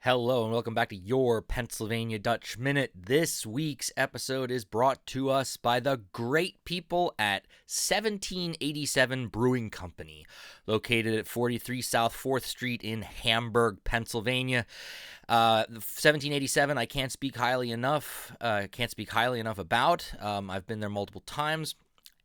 Hello and welcome back to your Pennsylvania Dutch Minute. This week's episode is brought to us by the great people at 1787 Brewing Company, located at 43 South 4th Street in Hamburg, Pennsylvania. 1787, I can't speak highly enough about. I've been there multiple times.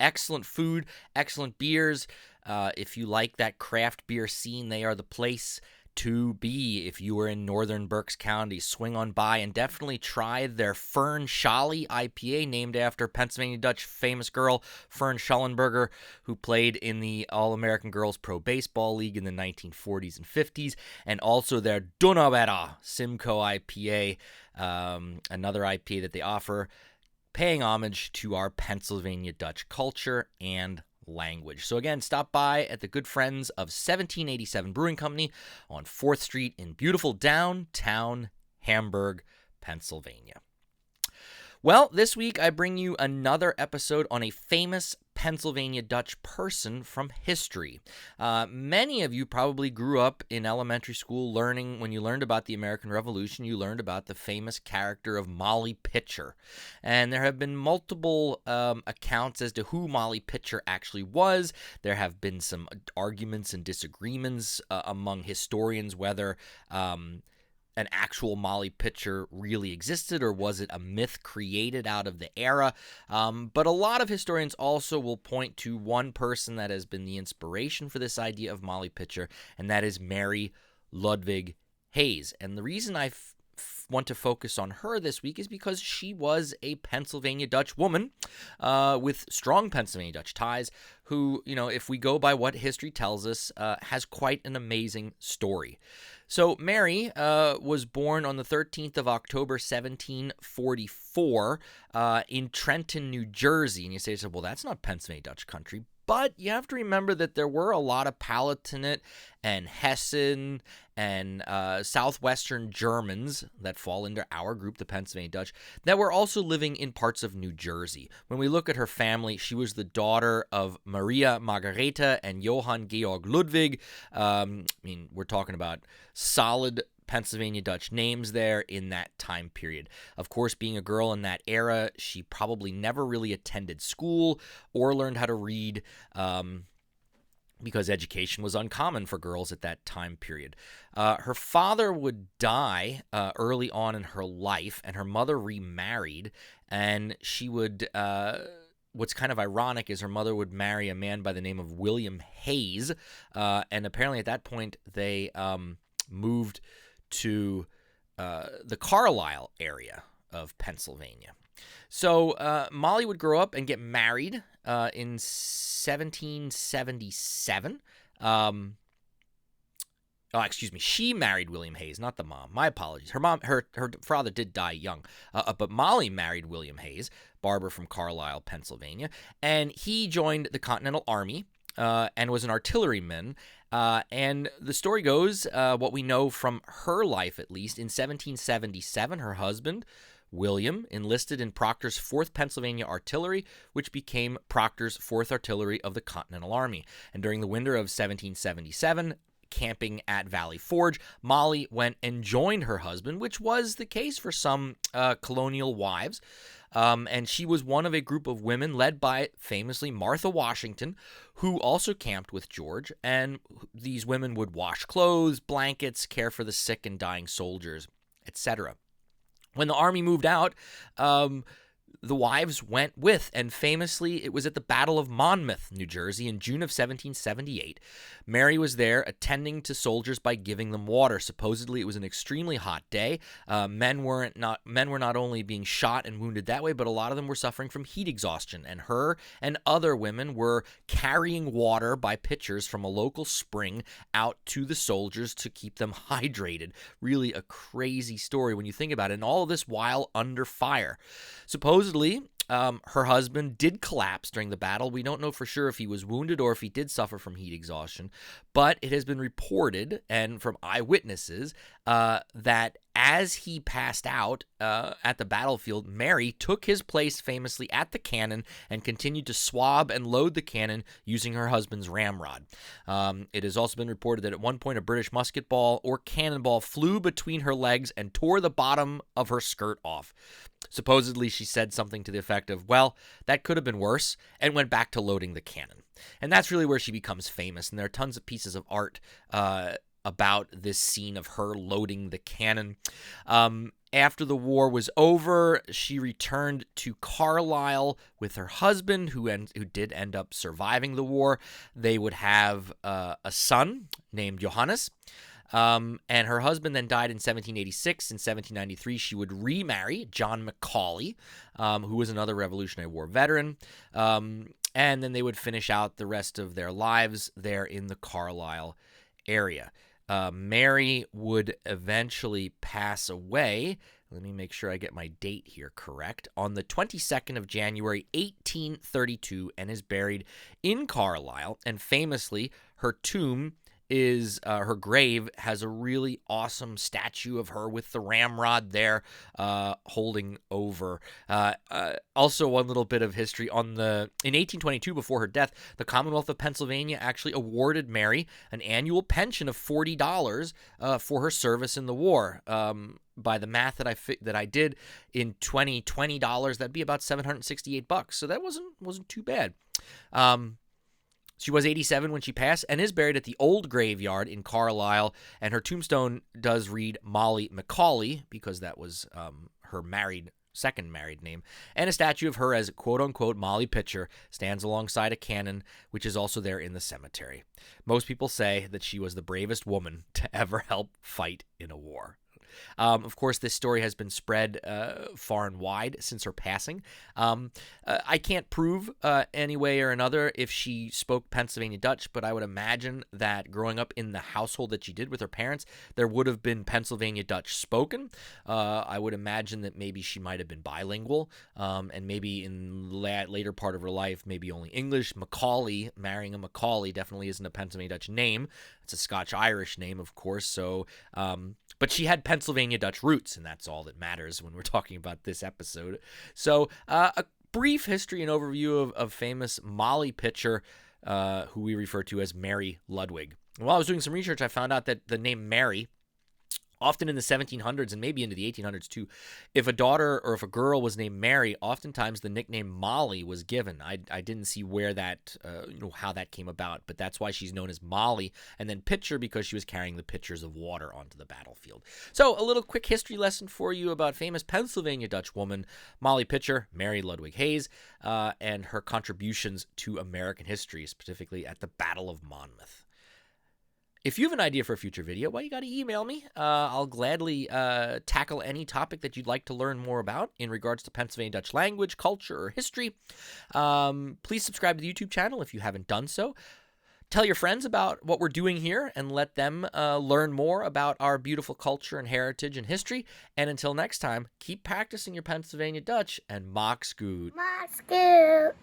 Excellent food, excellent beers. If you like that craft beer scene, they are the place to be. If you were in northern Berks County, swing on by and definitely try their Fern Shawley IPA, named after Pennsylvania Dutch famous girl Fern Schallenberger, who played in the All-American Girls Pro Baseball League in the 1940s and 50s, and also their Donauwedder Simcoe IPA, another IPA that they offer, paying homage to our Pennsylvania Dutch culture and language. So again, stop by at the good friends of 1787 Brewing Company on 4th Street in beautiful downtown Hamburg, Pennsylvania. Well, this week I bring you another episode on a famous Pennsylvania Dutch person from history. Many of you probably grew up in elementary school when you learned about the American Revolution, you learned about the famous character of Molly Pitcher. And there have been multiple accounts as to who Molly Pitcher actually was. There have been some arguments and disagreements among historians whether an actual Molly Pitcher really existed, or was it a myth created out of the era? But a lot of historians also will point to one person that has been the inspiration for this idea of Molly Pitcher, and that is Mary Ludwig Hayes. And the reason I want to focus on her this week is because she was a Pennsylvania Dutch woman with strong Pennsylvania Dutch ties who, if we go by what history tells us, has quite an amazing story. So Mary was born on the 13th of October, 1744 in Trenton, New Jersey. And you say, well, that's not Pennsylvania Dutch country. But you have to remember that there were a lot of Palatinate and Hessen and southwestern Germans that fall into our group, the Pennsylvania Dutch, that were also living in parts of New Jersey. When we look at her family, she was the daughter of Maria Margaretha and Johann Georg Ludwig. We're talking about solid Pennsylvania Dutch names there in that time period. Of course, being a girl in that era, she probably never really attended school or learned how to read because education was uncommon for girls at that time period. Her father would die early on in her life, and her mother remarried, and she would... What's kind of ironic is her mother would marry a man by the name of William Hayes, and apparently at that point they moved to the Carlisle area of Pennsylvania. So Molly would grow up and get married in 1777. She married William Hayes, not the mom. My apologies. Her father did die young, but Molly married William Hayes, barber from Carlisle, Pennsylvania, and he joined the Continental Army and was an artilleryman. And the story goes, what we know from her life at least, in 1777, her husband, William, enlisted in Proctor's 4th Pennsylvania Artillery, which became Proctor's 4th Artillery of the Continental Army. And during the winter of 1777, camping at Valley Forge, Molly went and joined her husband, which was the case for some colonial wives. And she was one of a group of women led by, famously, Martha Washington, who also camped with George. And these women would wash clothes, blankets, care for the sick and dying soldiers, etc. When the army moved out, the wives went with, and famously, it was at the Battle of Monmouth, New Jersey, in June of 1778. Mary was there attending to soldiers by giving them water. Supposedly, it was an extremely hot day. Men were not only being shot and wounded that way, but a lot of them were suffering from heat exhaustion. And her and other women were carrying water by pitchers from a local spring out to the soldiers to keep them hydrated. Really a crazy story when you think about it. And all of this while under fire. Supposedly, her husband did collapse during the battle. We don't know for sure if he was wounded or if he did suffer from heat exhaustion, but it has been reported, and from eyewitnesses, that As he passed out at the battlefield, Mary took his place famously at the cannon and continued to swab and load the cannon using her husband's ramrod. It has also been reported that at one point a British musket ball or cannonball flew between her legs and tore the bottom of her skirt off. Supposedly, she said something to the effect of, well, that could have been worse, and went back to loading the cannon. And that's really where she becomes famous, and there are tons of pieces of art about this scene of her loading the cannon. After the war was over, she returned to Carlisle with her husband, who did end up surviving the war. They would have a son named Johannes. And her husband then died in 1786. In 1793, she would remarry John Macaulay, who was another Revolutionary War veteran. And then they would finish out the rest of their lives there in the Carlisle area. Mary would eventually pass away. Let me make sure I get my date here correct. On the 22nd of January, 1832, and is buried in Carlisle. And famously, her tomb is her grave has a really awesome statue of her with the ramrod there holding over. Also, one little bit of history in 1822, before her death, the Commonwealth of Pennsylvania actually awarded Mary an annual pension of $40 for her service in the war. By the math that I did in $20, that'd be about $768. So that wasn't too bad. She was 87 when she passed and is buried at the Old Graveyard in Carlisle, and her tombstone does read Molly Macaulay because that was her second married name, and a statue of her as quote-unquote Molly Pitcher stands alongside a cannon, which is also there in the cemetery. Most people say that she was the bravest woman to ever help fight in a war. Of course, this story has been spread far and wide since her passing. I can't prove any way or another if she spoke Pennsylvania Dutch, but I would imagine that growing up in the household that she did with her parents, there would have been Pennsylvania Dutch spoken. I would imagine that maybe she might have been bilingual, and maybe in later part of her life, maybe only English. Macaulay, marrying a Macaulay, definitely isn't a Pennsylvania Dutch name. It's a Scotch-Irish name, of course, so... but she had Pennsylvania Dutch roots, and that's all that matters when we're talking about this episode. So, a brief history and overview of famous Molly Pitcher, who we refer to as Mary Ludwig. And while I was doing some research, I found out that the name Mary, often in the 1700s and maybe into the 1800s too, if a daughter or if a girl was named Mary, oftentimes the nickname Molly was given. I didn't see where that, how that came about, but that's why she's known as Molly, and then Pitcher because she was carrying the pitchers of water onto the battlefield. So a little quick history lesson for you about famous Pennsylvania Dutch woman Molly Pitcher, Mary Ludwig Hayes, and her contributions to American history, specifically at the Battle of Monmouth. If you have an idea for a future video, well, you got to email me. I'll gladly tackle any topic that you'd like to learn more about in regards to Pennsylvania Dutch language, culture, or history. Please subscribe to the YouTube channel if you haven't done so. Tell your friends about what we're doing here and let them learn more about our beautiful culture and heritage and history. And until next time, keep practicing your Pennsylvania Dutch and Max Good. Max Good.